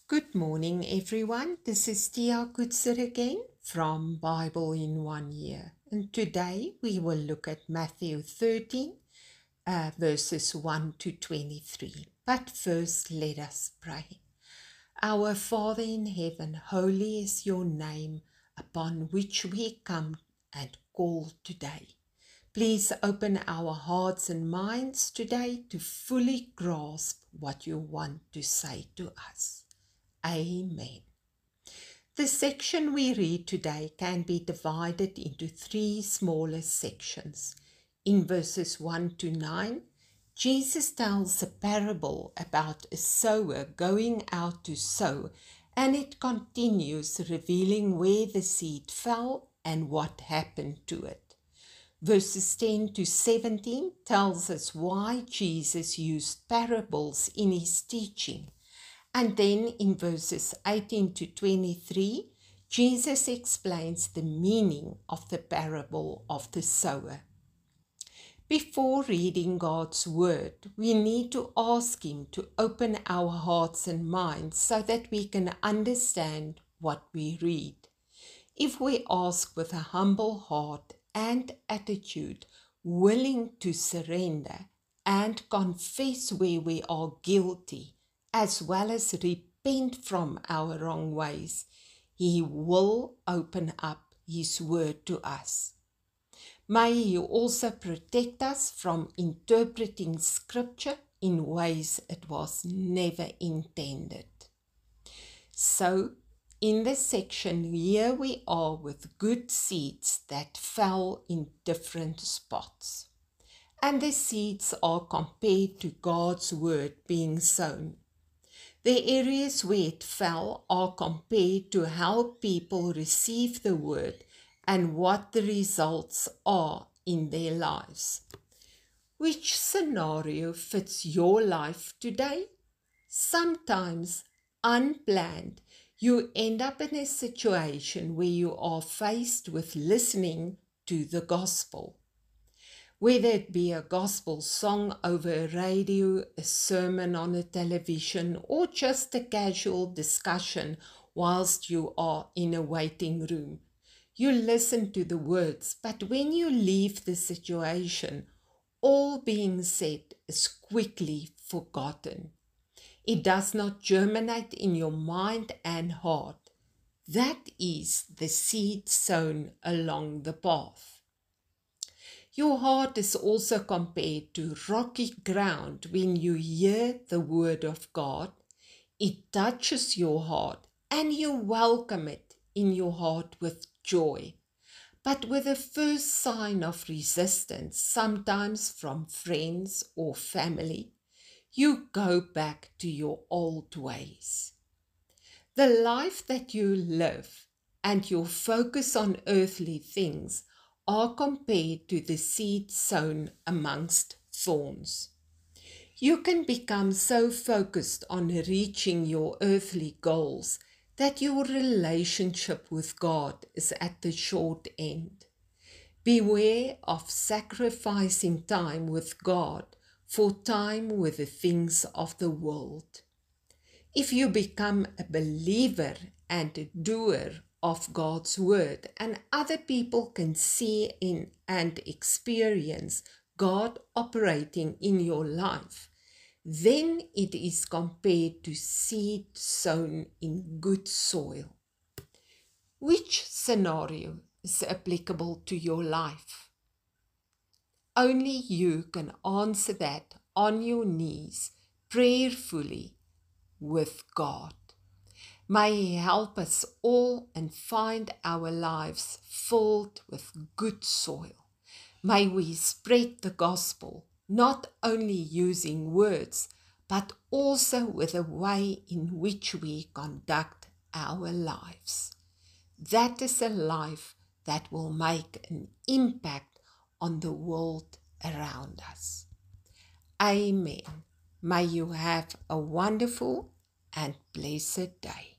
Good morning, everyone. This is Tia Kutzer again from Bible in 1 Year. And today we will look at Matthew 13, verses 1 to 23. But first, let us pray. Our Father in heaven, holy is your name upon which we come and call today. Please open our hearts and minds today to fully grasp what you want to say to us. Amen. The section we read today can be divided into three smaller sections. In verses 1 to 9, Jesus tells a parable about a sower going out to sow, and it continues revealing where the seed fell and what happened to it. Verses 10 to 17 tells us why Jesus used parables in his teaching. And then in verses 18 to 23, Jesus explains the meaning of the parable of the sower. Before reading God's word, we need to ask Him to open our hearts and minds so that we can understand what we read. If we ask with a humble heart and attitude, willing to surrender and confess where we are guilty, as well as repent from our wrong ways, He will open up His word to us. May He also protect us from interpreting Scripture in ways it was never intended. So, in this section, here we are with good seeds that fell in different spots. And the seeds are compared to God's word being sown. The areas where it fell are compared to how people receive the word and what the results are in their lives. Which scenario fits your life today? Sometimes, unplanned, you end up in a situation where you are faced with listening to the gospel. Whether it be a gospel song over a radio, a sermon on a television, or just a casual discussion whilst you are in a waiting room. You listen to the words, but when you leave the situation, all being said is quickly forgotten. It does not germinate in your mind and heart. That is the seed sown along the path. Your heart is also compared to rocky ground when you hear the word of God. It touches your heart and you welcome it in your heart with joy. But with a first sign of resistance, sometimes from friends or family, you go back to your old ways. The life that you live and your focus on earthly things are compared to the seed sown amongst thorns. You can become so focused on reaching your earthly goals that your relationship with God is at the short end. Beware of sacrificing time with God for time with the things of the world. If you become a believer and a doer of God's word, and other people can see in and experience God operating in your life, then it is compared to seed sown in good soil. Which scenario is applicable to your life? Only you can answer that on your knees, prayerfully, with God. May He help us all and find our lives filled with good soil. May we spread the gospel, not only using words, but also with a way in which we conduct our lives. That is a life that will make an impact on the world around us. Amen. May you have a wonderful and blessed day.